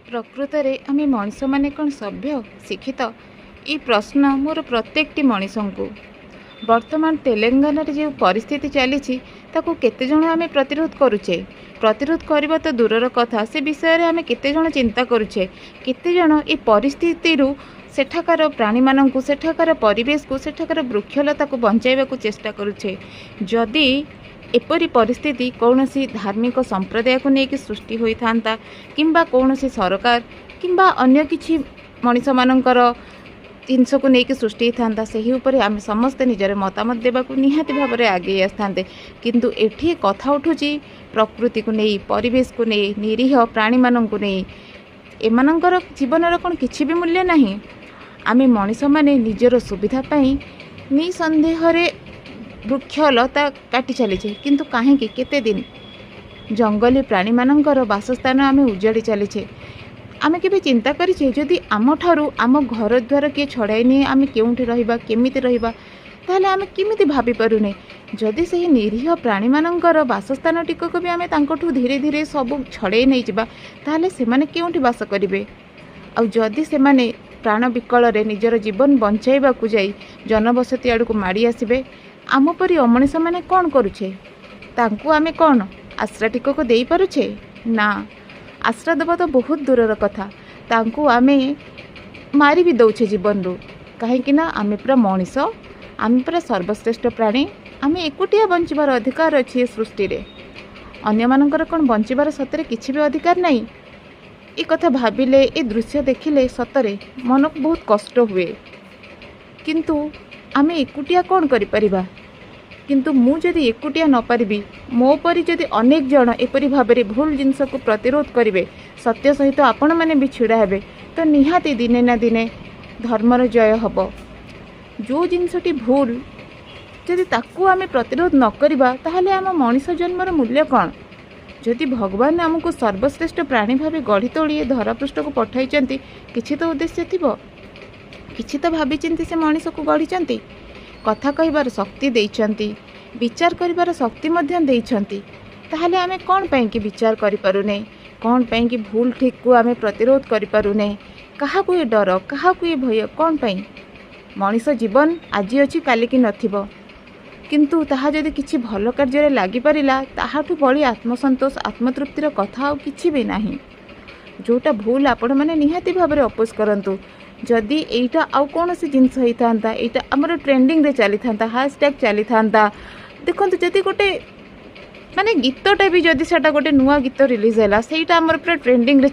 ପ୍ରକୃତରେ ଆମେ ମଣିଷମାନେ କ'ଣ ସଭ୍ୟ ଶିକ୍ଷିତ? ଏ ପ୍ରଶ୍ନ ମୋର ପ୍ରତ୍ୟେକଟି ମଣିଷଙ୍କୁ। ବର୍ତ୍ତମାନ ତେଲେଙ୍ଗାନାରେ ଯେଉଁ ପରିସ୍ଥିତି ଚାଲିଛି ତାକୁ କେତେଜଣ ଆମେ ପ୍ରତିରୋଧ କରୁଛେ? ପ୍ରତିରୋଧ କରିବା ତ ଦୂରର କଥା, ସେ ବିଷୟରେ ଆମେ କେତେଜଣ ଚିନ୍ତା କରୁଛେ? କେତେଜଣ ଏ ପରିସ୍ଥିତିରୁ ସେଠାକାର ପ୍ରାଣୀମାନଙ୍କୁ, ସେଠାକାର ପରିବେଶକୁ, ସେଠାକାର ବୃକ୍ଷଲତାକୁ ବଞ୍ଚାଇବାକୁ ଚେଷ୍ଟା କରୁଛେ? ଯଦି ଏପରି ପରିସ୍ଥିତି କୌଣସି ଧାର୍ମିକ ସମ୍ପ୍ରଦାୟକୁ ନେଇକି ସୃଷ୍ଟି ହୋଇଥାନ୍ତା କିମ୍ବା କୌଣସି ସରକାର କିମ୍ବା ଅନ୍ୟ କିଛି ମଣିଷମାନଙ୍କର ଜିନିଷକୁ ନେଇକି ସୃଷ୍ଟି ହୋଇଥାନ୍ତା, ସେହି ଉପରେ ଆମେ ସମସ୍ତେ ନିଜର ମତାମତ ଦେବାକୁ ନିହାତି ଭାବରେ ଆଗେଇ ଆସିଥାନ୍ତେ। କିନ୍ତୁ ଏଠି କଥା ଉଠୁଛି ପ୍ରକୃତିକୁ ନେଇ, ପରିବେଶକୁ ନେଇ, ନିରୀହ ପ୍ରାଣୀମାନଙ୍କୁ ନେଇ। ଏମାନଙ୍କର ଜୀବନର କ'ଣ କିଛି ବି ମୂଲ୍ୟ ନାହିଁ? ଆମେ ମଣିଷମାନେ ନିଜର ସୁବିଧା ପାଇଁ ନିଃସନ୍ଦେହରେ ବୃକ୍ଷଲତା କାଟି ଚାଲିଛେ, କିନ୍ତୁ କାହିଁକି? କେତେ ଦିନ? ଜଙ୍ଗଲୀ ପ୍ରାଣୀମାନଙ୍କର ବାସସ୍ଥାନ ଆମେ ଉଜାଡ଼ି ଚାଲିଛେ। ଆମେ କେବେ ଚିନ୍ତା କରିଛେ ଯଦି ଆମଠାରୁ ଆମ ଘର ଦ୍ୱାର କିଏ ଛଡ଼ାଇ ନିଏ ଆମେ କେଉଁଠି ରହିବା, କେମିତି ରହିବା? ତାହେଲେ ଆମେ କେମିତି ଭାବିପାରୁନେ ଯଦି ସେହି ନିରୀହ ପ୍ରାଣୀମାନଙ୍କର ବାସସ୍ଥାନ ଟିକକୁ ବି ଆମେ ତାଙ୍କଠୁ ଧୀରେ ଧୀରେ ସବୁ ଛଡ଼େଇ ନେଇଯିବା, ତାହେଲେ ସେମାନେ କେଉଁଠି ବାସ କରିବେ? ଆଉ ଯଦି ସେମାନେ ପ୍ରାଣ ବିକଳରେ ନିଜର ଜୀବନ ବଞ୍ଚାଇବାକୁ ଯାଇ ଜନବସତି ଆଡ଼କୁ ମାଡ଼ି ଆସିବେ, ଆମ ପରି ଅମଣିଷମାନେ କ'ଣ କରୁଛେ? ତାଙ୍କୁ ଆମେ କ'ଣ ଆଶ୍ରା ଟିକକ ଦେଇପାରୁଛେ? ନା, ଆଶ୍ରା ଦେବା ତ ବହୁତ ଦୂରର କଥା, ତାଙ୍କୁ ଆମେ ମାରି ବି ଦେଉଛେ ଜୀବନରୁ। କାହିଁକି ନା ଆମେ ପୁରା ମଣିଷ, ଆମେ ପୁରା ସର୍ବଶ୍ରେଷ୍ଠ ପ୍ରାଣୀ। ଆମେ ଏକୁଟିଆ ବଞ୍ଚିବାର ଅଧିକାର ଅଛି ଏ ସୃଷ୍ଟିରେ। ଅନ୍ୟମାନଙ୍କର କ'ଣ ବଞ୍ଚିବାର ସତରେ କିଛି ବି ଅଧିକାର ନାହିଁ? ଏ କଥା ଭାବିଲେ, ଏ ଦୃଶ୍ୟ ଦେଖିଲେ ସତରେ ମନକୁ ବହୁତ କଷ୍ଟ ହୁଏ। କିନ୍ତୁ ଆମେ ଏକୁଟିଆ କ'ଣ କରିପାରିବା? କିନ୍ତୁ ମୁଁ ଯଦି ଏକୁଟିଆ ନ ପାରିବି, ମୋ ପରି ଯଦି ଅନେକ ଜଣ ଏପରି ଭାବରେ ଭୁଲ ଜିନିଷକୁ ପ୍ରତିରୋଧ କରିବେ, ସତ୍ୟ ସହିତ ଆପଣମାନେ ବି ଛିଡ଼ା ହେବେ, ତ ନିହାତି ଦିନେ ନା ଦିନେ ଧର୍ମର ଜୟ ହେବ। ଯେଉଁ ଜିନିଷଟି ଭୁଲ, ଯଦି ତାକୁ ଆମେ ପ୍ରତିରୋଧ ନ କରିବା, ତାହେଲେ ଆମ ମଣିଷ ଜନ୍ମର ମୂଲ୍ୟ କ'ଣ? ଯଦି ଭଗବାନ ଆମକୁ ସର୍ବଶ୍ରେଷ୍ଠ ପ୍ରାଣୀ ଭାବେ ଗଢ଼ି ତୋଳି ଏ ଧରାପୃଷ୍ଠକୁ ପଠାଇଛନ୍ତି, କିଛି ତ ଉଦ୍ଦେଶ୍ୟ ଥିବ। କିଛି ତ ଭାବିଚିନ୍ତି ସେ ମଣିଷକୁ ଗଢ଼ିଛନ୍ତି। କଥା କହିବାର ଶକ୍ତି ଦେଇଛନ୍ତି, ବିଚାର କରିବାର ଶକ୍ତି ମଧ୍ୟ ଦେଇଛନ୍ତି। ତାହେଲେ ଆମେ କ'ଣ ପାଇଁକି ବିଚାର କରିପାରୁନେ? କ'ଣ ପାଇଁକି ଭୁଲ ଠିକକୁ ଆମେ ପ୍ରତିରୋଧ କରିପାରୁନେ? କାହାକୁ ଏ ଡର, କାହାକୁ ଏ ଭୟ, କ'ଣ ପାଇଁ? ମଣିଷ ଜୀବନ ଆଜି ଅଛି, କାଲିକି ନଥିବ। କିନ୍ତୁ ତାହା ଯଦି କିଛି ଭଲ କାର୍ଯ୍ୟରେ ଲାଗିପାରିଲା, ତାହାଠୁ ବଳି ଆତ୍ମସନ୍ତୋଷ, ଆତ୍ମତୃପ୍ତିର କଥା ଆଉ କିଛି ବି ନାହିଁ। ଯେଉଁଟା ଭୁଲ ଆପଣମାନେ ନିହାତି ଭାବରେ ଅପୋଜ କରନ୍ତୁ। ଯଦି ଏଇଟା ଆଉ କୌଣସି ଜିନିଷ ହେଇଥାନ୍ତା, ଏଇଟା ଆମର ଟ୍ରେଣ୍ଡିଂରେ ଚାଲିଥାନ୍ତା, ହାଶଟ୍ୟାଗ୍ ଚାଲିଥାନ୍ତା। ଦେଖନ୍ତୁ, ଯଦି ଗୋଟେ ଗୀତଟା ବି ଯଦି ସେଟା ଗୋଟେ ନୂଆ ଗୀତ ରିଲିଜ୍ ହେଲା, ସେଇଟା ଆମର ପୁରା ଟ୍ରେଣ୍ଡିଂରେ